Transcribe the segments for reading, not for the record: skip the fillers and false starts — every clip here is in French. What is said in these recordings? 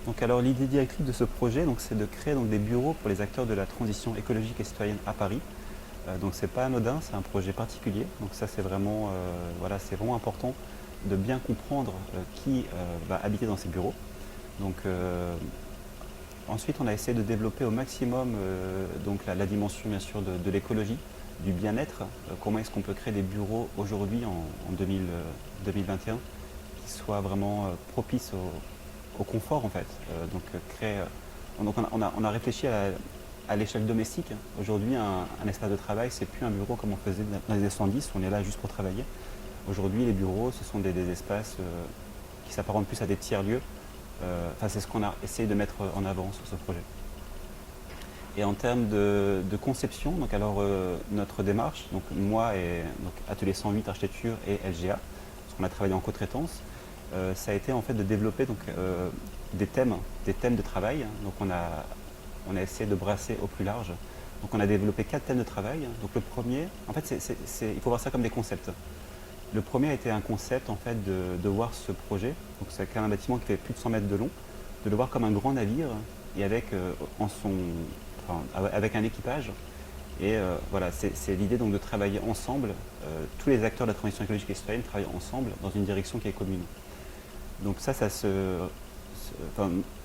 Donc alors l'idée directrice de ce projet, c'est de créer des bureaux pour les acteurs de la transition écologique et citoyenne à Paris. Donc c'est pas anodin, c'est un projet particulier. Donc ça c'est vraiment, voilà, c'est vraiment important de bien comprendre qui va habiter dans ces bureaux. Donc ensuite on a essayé de développer au maximum la dimension bien sûr de l'écologie, du bien-être. Comment est-ce qu'on peut créer des bureaux aujourd'hui en 2021 qui soient vraiment propices au confort en fait. On a réfléchi à l'échelle domestique. Aujourd'hui, un espace de travail, c'est plus un bureau comme on faisait dans les années 70, on est là juste pour travailler. Aujourd'hui, les bureaux, ce sont des espaces qui s'apparentent plus à des tiers-lieux. C'est ce qu'on a essayé de mettre en avant sur ce projet. Et en termes de conception, notre démarche, moi et Atelier 108 Architecture et LGA, parce qu'on a travaillé en co-traitance, ça a été en fait de développer des thèmes de travail. Donc on a essayé de brasser au plus large. Donc on a développé 4 thèmes de travail. Donc le premier, en fait, il faut voir ça comme des concepts. Le premier a été un concept en fait de voir ce projet. Donc c'est un bâtiment qui fait plus de 100 mètres de long, de le voir comme un grand navire et avec un équipage. Et voilà, c'est l'idée donc de travailler ensemble. Tous les acteurs de la transition écologique et citoyenne travaillent ensemble dans une direction qui est commune. Donc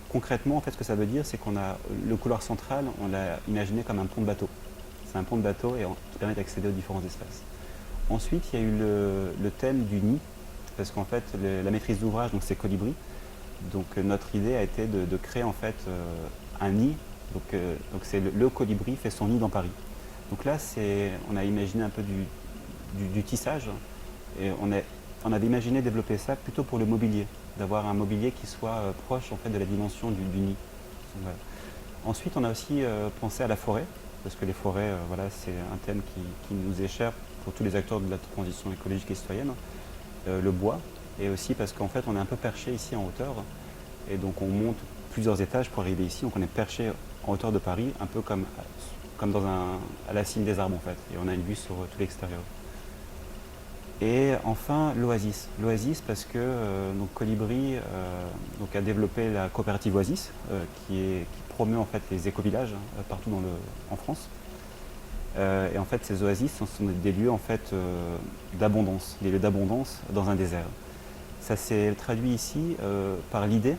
concrètement, en fait, ce que ça veut dire, c'est qu'on a le couloir central, on l'a imaginé comme un pont de bateau. C'est un pont de bateau qui permet d'accéder aux différents espaces. Ensuite, il y a eu le thème du nid, parce qu'en fait, la maîtrise d'ouvrage, c'est Colibri. Donc notre idée a été de créer en fait un nid. C'est le Colibri fait son nid dans Paris. Donc là, on a imaginé un peu du tissage. Et on avait imaginé développer ça plutôt pour le mobilier, d'avoir un mobilier qui soit proche en fait de la dimension du nid. Voilà. Ensuite, on a aussi pensé à la forêt, parce que les forêts, voilà, c'est un thème qui nous est cher pour tous les acteurs de la transition écologique et citoyenne. Le bois, et aussi parce qu'en fait, on est un peu perché ici en hauteur, et donc on monte plusieurs étages pour arriver ici. Donc on est perché en hauteur de Paris, un peu comme à la cime des arbres en fait, et on a une vue sur tout l'extérieur. Et enfin, l'Oasis. L'Oasis parce que Colibri a développé la coopérative Oasis qui promeut en fait les éco-villages partout en France. Et en fait, ces oasis sont des lieux en fait d'abondance, des lieux d'abondance dans un désert. Ça s'est traduit ici par l'idée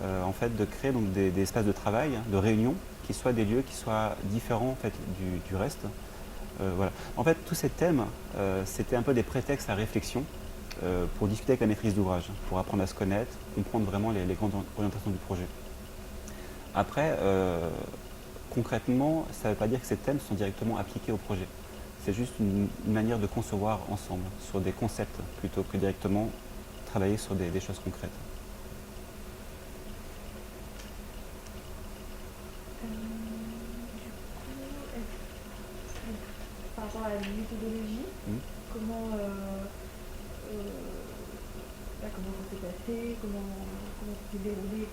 en fait de créer des espaces de travail, de réunion, qui soient des lieux qui soient différents en fait du reste. Voilà. En fait, tous ces thèmes, c'était un peu des prétextes à réflexion pour discuter avec la maîtrise d'ouvrage, pour apprendre à se connaître, comprendre vraiment les grandes orientations du projet. Après, concrètement, ça ne veut pas dire que ces thèmes sont directement appliqués au projet. C'est juste une manière de concevoir ensemble, sur des concepts, plutôt que directement travailler sur des choses concrètes. Par rapport à la méthodologie, comment ça s'est passé, comment ça s'est déroulé, etc.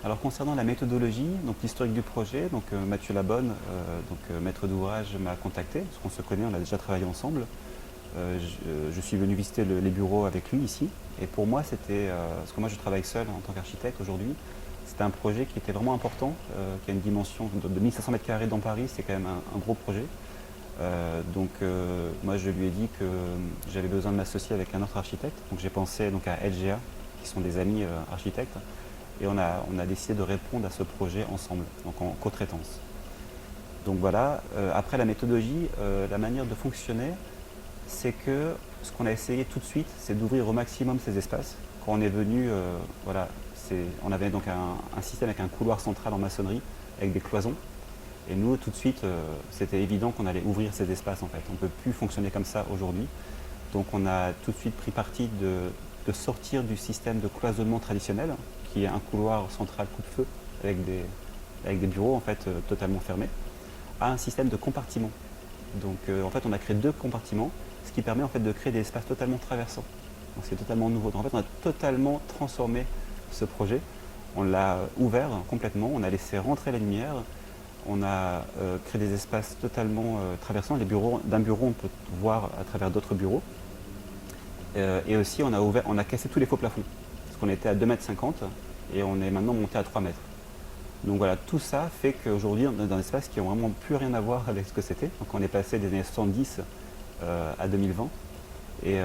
Alors concernant la méthodologie, l'historique du projet, Mathieu Labonne, maître d'ouvrage, m'a contacté, parce qu'on se connaît, on a déjà travaillé ensemble. Je suis venu visiter les bureaux avec lui ici, et pour moi c'était, parce que moi je travaille seul en tant qu'architecte aujourd'hui, c'était un projet qui était vraiment important, qui a une dimension de 1500 m² dans Paris, c'est quand même un gros projet. Moi je lui ai dit que j'avais besoin de m'associer avec un autre architecte, donc j'ai pensé à LGA, qui sont des amis architectes, et on a décidé de répondre à ce projet ensemble, donc en co-traitance. Donc voilà, après la méthodologie, la manière de fonctionner, c'est que ce qu'on a essayé tout de suite, c'est d'ouvrir au maximum ces espaces. Quand on est venu, voilà, on avait donc un système avec un couloir central en maçonnerie, avec des cloisons. Et nous, tout de suite, c'était évident qu'on allait ouvrir ces espaces en fait. On ne peut plus fonctionner comme ça aujourd'hui. Donc on a tout de suite pris parti de sortir du système de cloisonnement traditionnel, qui est un couloir central coup de feu, avec des bureaux en fait totalement fermés, à un système de compartiments. Donc en fait on a créé 2 compartiments, ce qui permet en fait de créer des espaces totalement traversants. Donc c'est totalement nouveau. Donc en fait on a totalement transformé ce projet. On l'a ouvert complètement, on a laissé rentrer la lumière, on a créé des espaces totalement traversants. D'un bureau on peut voir à travers d'autres bureaux. Et aussi on a cassé tous les faux plafonds. Parce qu'on était à 2,50 m et on est maintenant monté à 3 mètres. Donc voilà, tout ça fait qu'aujourd'hui on est dans des espaces qui n'ont vraiment plus rien à voir avec ce que c'était. Donc on est passé des années 70 à 2020. Et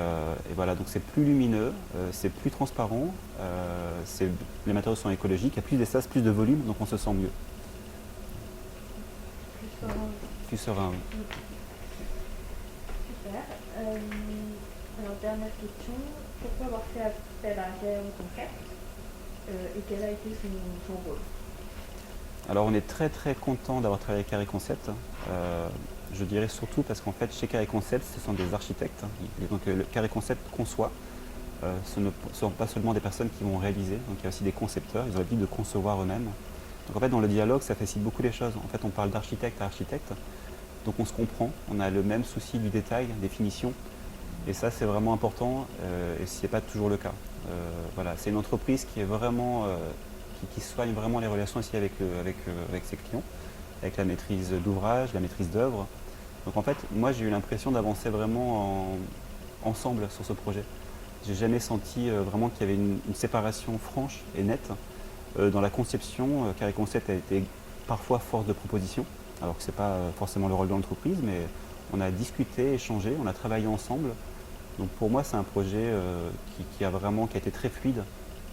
voilà, donc c'est plus lumineux, c'est plus transparent, les matériaux sont écologiques, il y a plus d'espace, plus de volume, donc on se sent mieux. Plus serein. Plus serein. Super. Alors, dernière question. Pourquoi avoir fait appel à Carré Concept et quel a été son rôle? Alors on est très très content d'avoir travaillé avec Carré Concept. Je dirais surtout parce qu'en fait chez Carré Concept ce sont des architectes. Et donc le Carré Concept conçoit. Ce ne sont pas seulement des personnes qui vont réaliser, donc il y a aussi des concepteurs, ils ont l'habitude de concevoir eux-mêmes. Donc en fait dans le dialogue ça facilite beaucoup les choses. En fait on parle d'architecte à architecte, donc on se comprend, on a le même souci du détail, des finitions. Et ça c'est vraiment important et ce n'est pas toujours le cas. Voilà, c'est une entreprise qui est vraiment qui soigne vraiment les relations aussi avec ses clients, avec la maîtrise d'ouvrage, la maîtrise d'œuvre. Donc en fait, moi j'ai eu l'impression d'avancer vraiment ensemble sur ce projet. J'ai jamais senti vraiment qu'il y avait une séparation franche et nette. Dans la conception, Carré Concept a été parfois force de proposition, alors que ce n'est pas forcément le rôle de l'entreprise, mais on a discuté, échangé, on a travaillé ensemble. Donc pour moi c'est un projet qui a été très fluide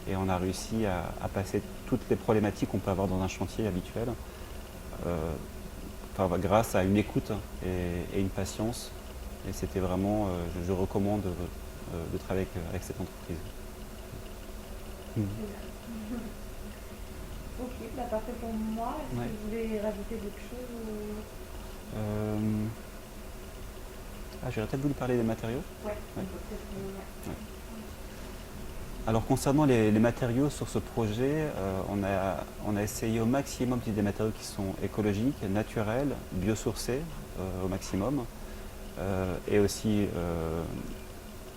et on a réussi à passer toutes les problématiques qu'on peut avoir dans un chantier habituel grâce à une écoute et une patience. Et c'était vraiment, je recommande de travailler avec cette entreprise. Ok, bah parfait pour moi. Est-ce que vous voulez rajouter d'autres choses J'aurais peut-être voulu parler des matériaux. Ouais. Alors concernant les matériaux sur ce projet, on a essayé au maximum d'utiliser des matériaux qui sont écologiques, naturels, biosourcés au maximum. Et aussi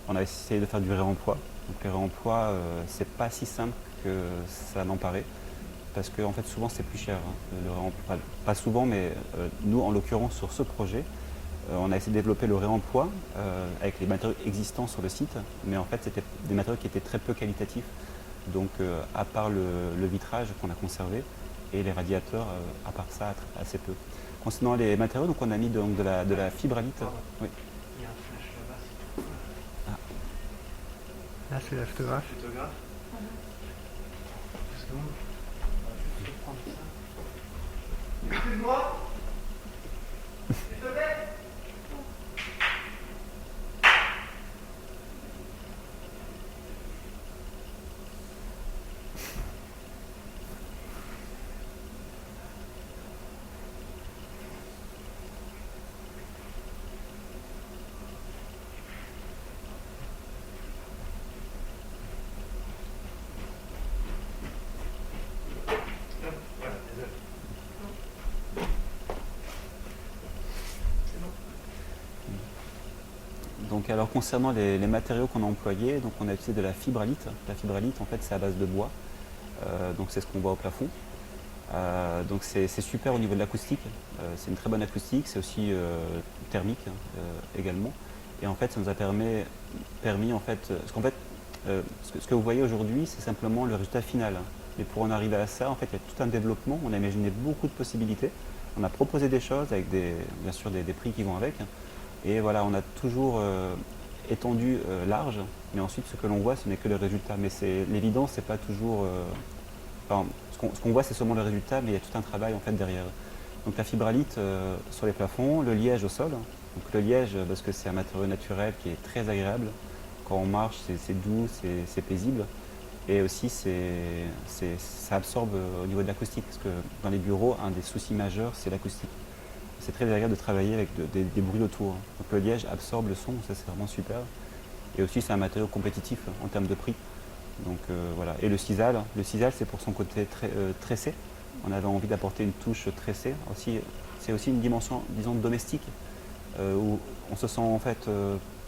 on a essayé de faire du réemploi. Donc le réemploi, c'est pas si simple que ça n'en paraît. Parce que en fait, souvent c'est plus cher. Le réemploi. Pas souvent, mais nous en l'occurrence sur ce projet, on a essayé de développer le réemploi avec les matériaux existants sur le site, mais en fait c'était des matériaux qui étaient très peu qualitatifs. Donc à part le vitrage qu'on a conservé et les radiateurs, à part ça assez peu. Concernant les matériaux, donc on a mis donc, de la fibralite. Oui. Il y a un flash là-bas. Ah. Là c'est la photographe. Photographe. 2 secondes. On va juste reprendre ça. Excuse-moi. S'il te plaît. Voilà, désolé. Donc alors concernant les matériaux qu'on a employés, donc on a utilisé de la fibralite. La fibralite en fait c'est à base de bois, donc c'est ce qu'on voit au plafond. Donc c'est super au niveau de l'acoustique, c'est une très bonne acoustique, c'est aussi thermique également. Et en fait ça nous a permis en fait, parce qu'en fait ce que vous voyez aujourd'hui c'est simplement le résultat final. Mais pour en arriver à ça, en fait il y a tout un développement, on a imaginé beaucoup de possibilités, on a proposé des choses avec bien sûr des prix qui vont avec. Et voilà, on a toujours étendu large, mais ensuite ce que l'on voit ce n'est que le résultat. Mais l'évidence, c'est pas toujours. Ce qu'on voit c'est seulement le résultat, mais il y a tout un travail en fait derrière. Donc la fibralite sur les plafonds, le liège au sol. Donc le liège parce que c'est un matériau naturel qui est très agréable. Quand on marche, c'est doux, c'est paisible. Et aussi ça absorbe au niveau de l'acoustique, parce que dans les bureaux, un des soucis majeurs c'est l'acoustique. C'est très agréable de travailler avec des bruits autour. Donc le liège absorbe le son, ça c'est vraiment super. Et aussi c'est un matériau compétitif en termes de prix. Donc voilà. Et le sisal c'est pour son côté tressé. On avait envie d'apporter une touche tressée. C'est aussi une dimension, disons, domestique, où on se sent en fait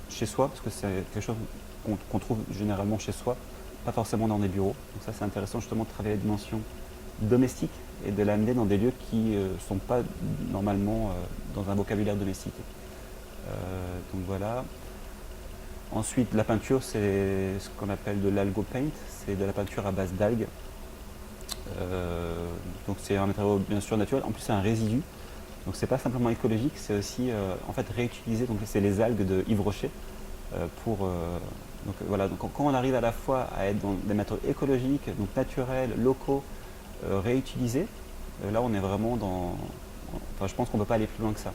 chez soi, parce que c'est quelque chose qu'on trouve généralement chez soi, pas forcément dans des bureaux. Donc ça c'est intéressant justement de travailler la dimension domestique et de l'amener dans des lieux qui ne sont pas normalement dans un vocabulaire domestique. Donc voilà. Ensuite, la peinture, c'est ce qu'on appelle de l'algo paint, c'est de la peinture à base d'algues. Donc c'est un matériau bien sûr naturel. En plus c'est un résidu. Donc c'est pas simplement écologique, c'est aussi en fait réutilisé. Donc c'est les algues de Yves Rocher donc voilà. Donc quand on arrive à la fois à être dans des matériaux écologiques, donc naturels, locaux, réutilisés, là on est vraiment dans. Enfin je pense qu'on ne peut pas aller plus loin que ça.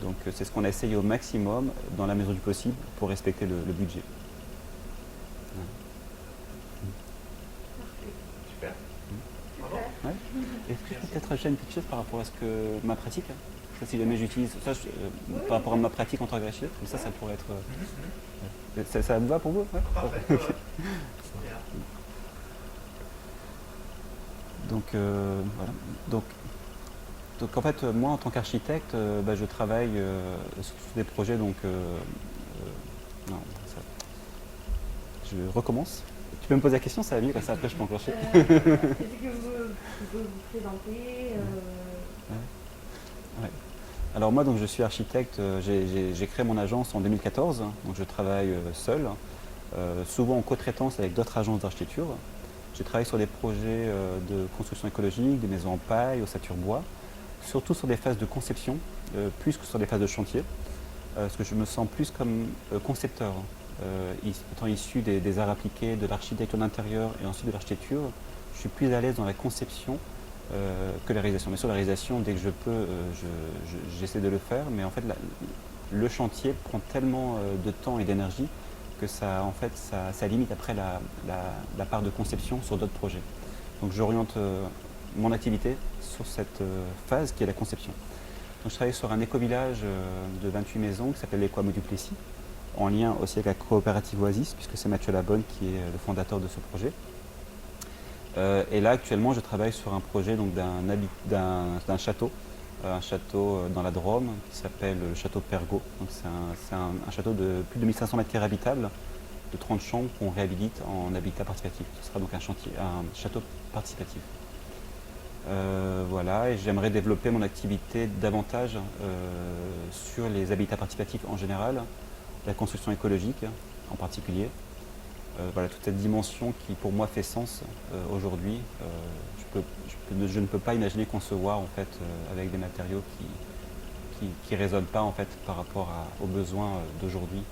Donc c'est ce qu'on a essayé au maximum dans la mesure du possible pour respecter le budget. Super. Bravo. Super. Ouais. Est-ce que je peux peut-être ajouter une petite chose par rapport à ce que ma pratique, hein. Ça, si jamais j'utilise ça, par rapport à ma pratique en tant qu'architecte, comme ça pourrait être. Ça vous va pour vous? Ouais. Parfait. Ok. Bien. Donc voilà. Donc en fait, moi en tant qu'architecte, je travaille sur des projets. Donc non, ça- je recommence. Tu peux me poser la question, ça va mieux, comme ça après je peux enclencher. Est-ce que vous pouvez vous présenter Ouais. Alors moi donc je suis architecte, j'ai créé mon agence en 2014, donc je travaille seul, souvent en co-traitance avec d'autres agences d'architecture. J'ai travaillé sur des projets de construction écologique, des maisons en paille, ossature bois, surtout sur des phases de conception, plus que sur des phases de chantier, parce que je me sens plus comme concepteur, étant issu des arts appliqués, de l'architecture d'intérieur et ensuite de l'architecture. Je suis plus à l'aise dans la conception que la réalisation. Mais sur la réalisation, dès que je peux, j'essaie de le faire, mais en fait le chantier prend tellement de temps et d'énergie que ça limite après la part de conception sur d'autres projets. Donc j'oriente mon activité sur cette phase qui est la conception. Donc je travaille sur un éco-village de 28 maisons qui s'appelle l'Equamo du Plessis, en lien aussi avec la coopérative Oasis, puisque c'est Mathieu Labonne qui est le fondateur de ce projet. Et là actuellement je travaille sur un projet d'un château, un château dans la Drôme qui s'appelle le château Pergot. Donc c'est un château de plus de 1500 m² habitables, de 30 chambres qu'on réhabilite en habitat participatif. Ce sera donc un château participatif. Voilà, et j'aimerais développer mon activité davantage sur les habitats participatifs en général, la construction écologique en particulier. Voilà, toute cette dimension qui pour moi fait sens aujourd'hui. Je ne peux pas imaginer concevoir en fait avec des matériaux qui résonnent pas en fait par rapport aux besoins d'aujourd'hui,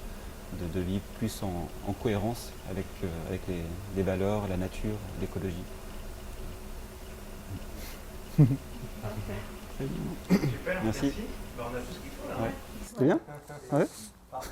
de vivre plus en cohérence avec les valeurs, la nature, l'écologie. Super, Merci. merci. On a tout ce qu'il faut là. Ouais. C'était bien? Ouais.